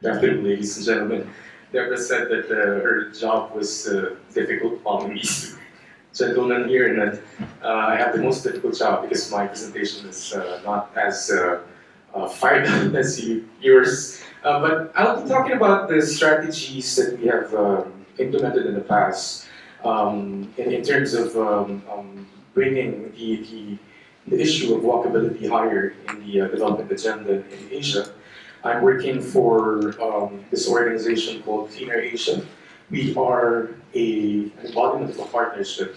Good afternoon, ladies and gentlemen. Deborah said that her job was difficult following these two gentlemen here, and that I have the most difficult job because my presentation is not as fired up as yours. But I'll be talking about the strategies that we have implemented in the past in terms of bringing the issue of walkability higher in the development agenda in Asia. I'm working for this organization called Cleaner Asia. We are an embodiment of a partnership.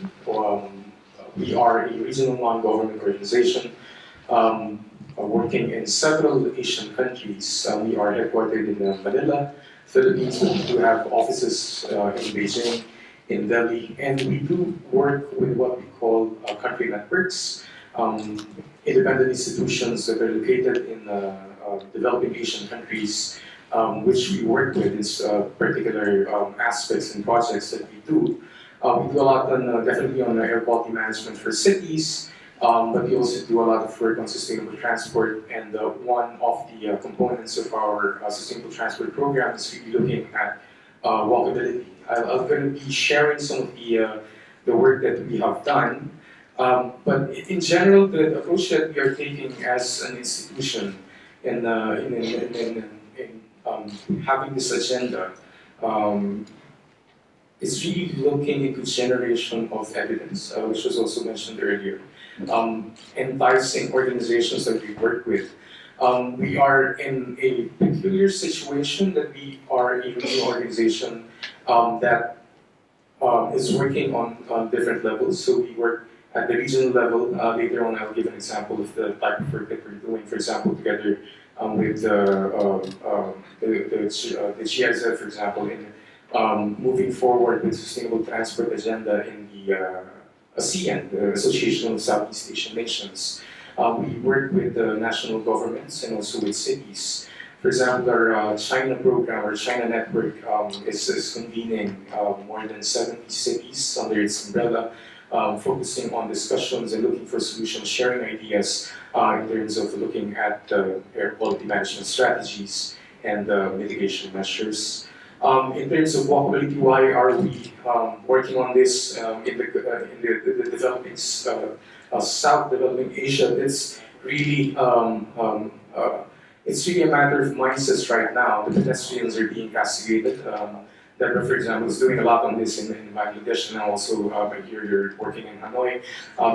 We are a regional non-government organization working in several Asian countries. We are headquartered in Manila, Philippines. We do have offices in Beijing, in Delhi, and we do work with what we call country networks, independent institutions that are located in developing Asian countries, which we work with in particular aspects and projects that we do. We do a lot on definitely on air quality management for cities, but we also do a lot of work on sustainable transport. And one of the components of our sustainable transport program is really looking at walkability. I'm going to be sharing some of the work that we have done. But in general, the approach that we are taking as an institution in having this agenda is really looking into generation of evidence, which was also mentioned earlier, enticing organizations that we work with. We are in a peculiar situation that we are a regional organization that is working on different levels. So we work at the regional level. Later on, I'll give an example of the type of work that we're doing. For example, together with the GIZ, for example, in moving forward with sustainable transport agenda in the ASEAN, the Association of Southeast Asian Nations. We work with the national governments and also with cities. For example, our China program, our China network, is convening more than 70 cities under its umbrella, focusing on discussions and looking for solutions, sharing ideas in terms of looking at air quality management strategies and mitigation measures. In terms of walkability, why are we working on this in the developing South developing Asia? It's really a matter of mindsets right now. The pedestrians are being castigated. Deborah, for example, is doing a lot on this in Bangladesh, and also here you're working in Hanoi.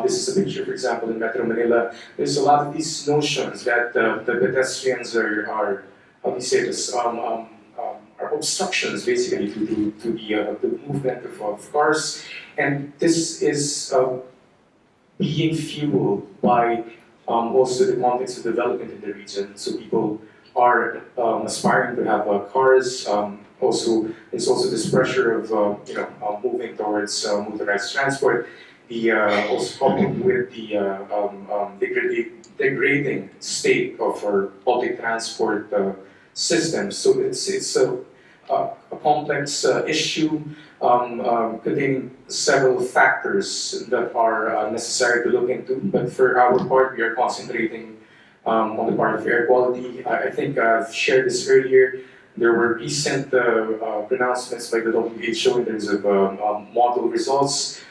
This is a picture, for example, in Metro Manila. There's a lot of these notions that the pedestrians are how do you say this, are obstructions basically to the movement of cars, and this is being fueled by also the context of development in the region. So people are aspiring to have cars. There's also this pressure of moving towards motorized transport. Also coupled with the degrading state of our public transport system. So it's a complex issue containing several factors that are necessary to look into. But for our part, we are concentrating on the part of air quality. I think I've shared this earlier. There were recent pronouncements by the WHO in terms of model results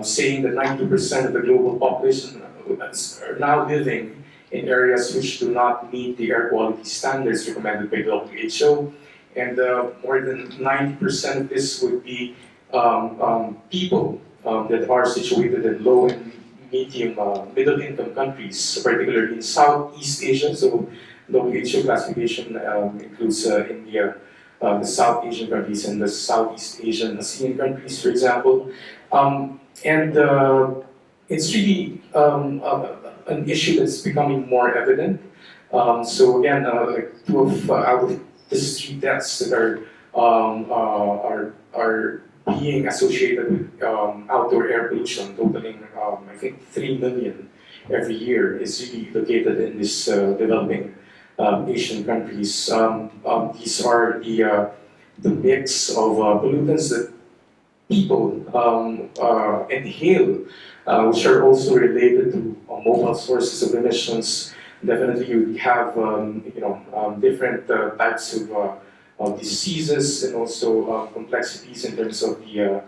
saying that 90% of the global population are now living in areas which do not meet the air quality standards recommended by the WHO. And more than 90% of this would be people that are situated in low and medium middle income countries, particularly in Southeast Asia. So WHO classification includes India, the South Asian countries, and the Southeast Asian ASEAN countries, for example. It's really an issue that's becoming more evident. So again, like out of these 3 deaths that are being associated with outdoor air pollution, totaling I think 3 million every year, is really located in this developing Asian countries. These are the mix of pollutants that people inhale, which are also related to mobile sources of emissions. Definitely, you have different types of diseases and also complexities in terms of the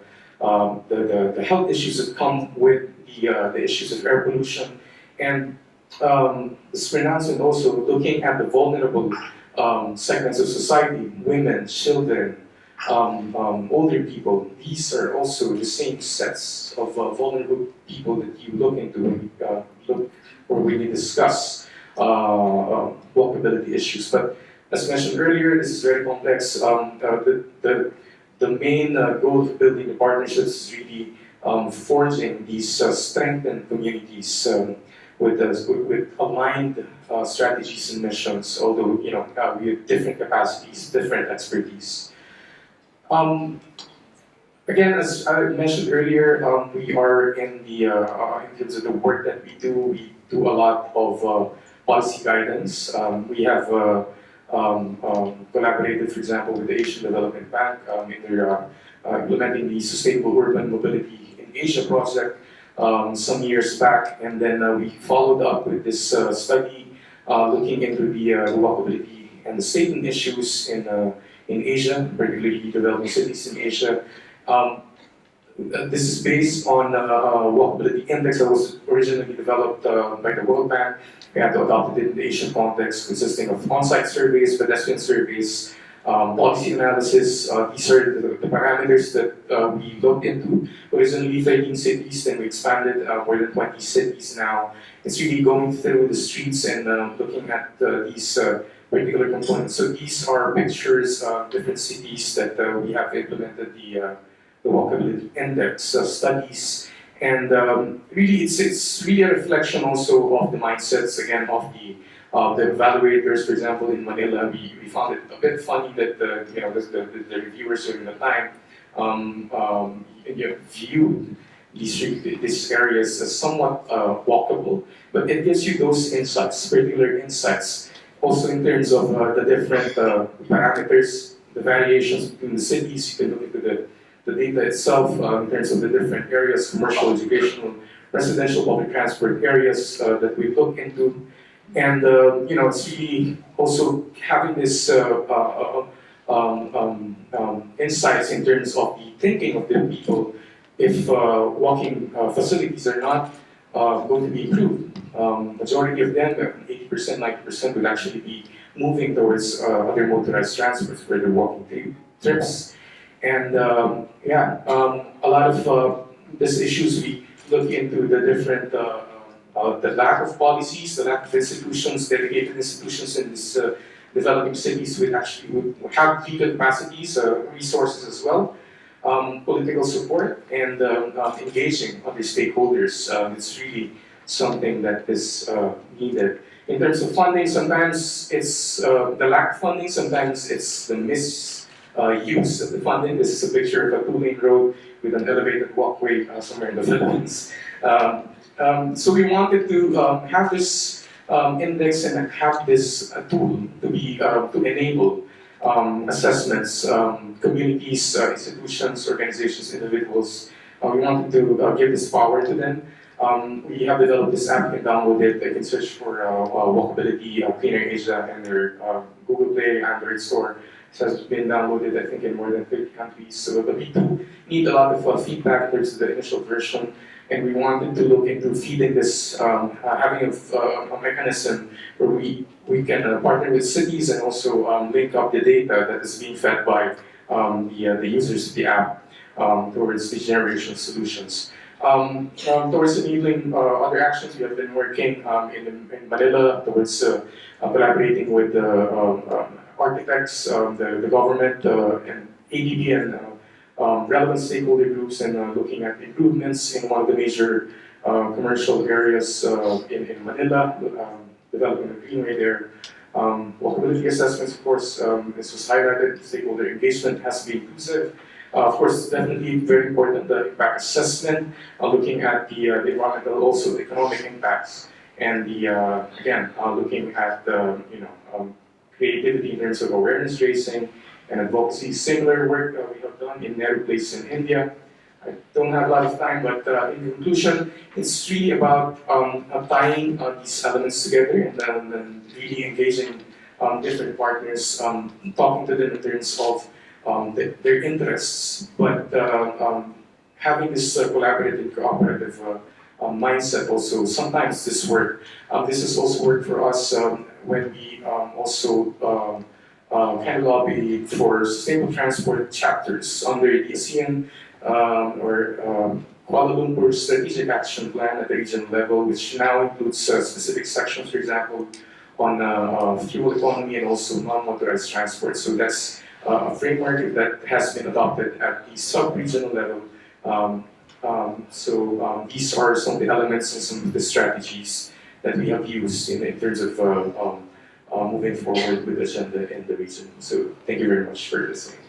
health issues that come with the issues of air pollution. And this pronouncement also looking at the vulnerable segments of society, women, children, older people. These are also the same sets of vulnerable people that you look into when we look or when we discuss walkability issues. But as mentioned earlier, this is very complex. The main goal of building the partnerships is really forging these strengthened communities with aligned strategies and missions, although we have different capacities, different expertise. Again, as I mentioned earlier, we are in terms of the work that we do a lot of policy guidance. We have collaborated, for example, with the Asian Development Bank in their implementing the Sustainable Urban Mobility in Asia project some years back, and then we followed up with this study looking into the walkability and the safety issues in Asia, particularly developing cities in Asia. This is based on a walkability index that was originally developed by the World Bank. We had to adopt it in the Asian context, consisting of on-site surveys, pedestrian surveys, policy analysis. These are the parameters that we looked into. Originally 13 cities, then we expanded more than 20 cities now. It's really going through the streets and looking at these particular components. So these are pictures of different cities that we have implemented the walkability index studies. And really, it's really a reflection also of the mindsets, again, of the evaluators. For example, in Manila, we found it a bit funny that the reviewers during the time viewed these areas as somewhat walkable, but it gives you those insights, particular insights, also in terms of the different parameters, the variations between the cities. You can look into the data itself in terms of the different areas, commercial, educational, residential, public transport areas that we look into. And it's really also having this insights in terms of the thinking of the people if walking facilities are not going to be improved. Majority of them, 80%, 90% would actually be moving towards other motorized transports for their walking trips. And a lot of these issues we look into the different, the lack of policies, the lack of institutions, dedicated institutions in these developing cities would have legal capacities, resources as well, political support, and engaging other stakeholders. It's really something that is needed. In terms of funding, sometimes it's the lack of funding, sometimes it's the misuse of the funding. This is a picture of a two-lane road with an elevated walkway somewhere in the Philippines. So we wanted to have this index and have this tool to be to enable assessments, communities, institutions, organizations, individuals. We wanted to give this power to them. We have developed this app. You can download it. You can search for Walkability Cleaner Asia and their Google Play, Android store. It has been downloaded, I think, in more than 30 countries. So, but we do need a lot of feedback. There's the initial version, and we wanted to look into feeding this, having a mechanism where we can partner with cities and also link up the data that is being fed by the users of the app towards the generation solutions. Towards enabling other actions, we have been working in Manila towards collaborating with architects, the government, and ADB and relevant stakeholder groups, and looking at improvements in one of the major commercial areas in Manila, developing a greenway there. Walkability assessments, of course, this was highlighted. Stakeholder engagement has to be inclusive. Of course, definitely very important, the impact assessment, looking at the environmental, also the economic impacts, and again, looking at creativity in terms of awareness raising and advocacy. Similar work we have done in Nehru Place in India. I don't have a lot of time, but in conclusion, it's really about tying these elements together and really engaging different partners, talking to them in terms of their interests, but having this collaborative, cooperative mindset also. Sometimes this has also worked for us when we also kind of lobby for sustainable transport chapters under the ASEAN Kuala Lumpur Strategic Action Plan at the regional level, which now includes specific sections, for example, on fuel economy and also non-motorized transport. So that's a framework that has been adopted at the sub-regional level. These are some of the elements and some of the strategies that we have used in terms of moving forward with the agenda in the region. So thank you very much for listening.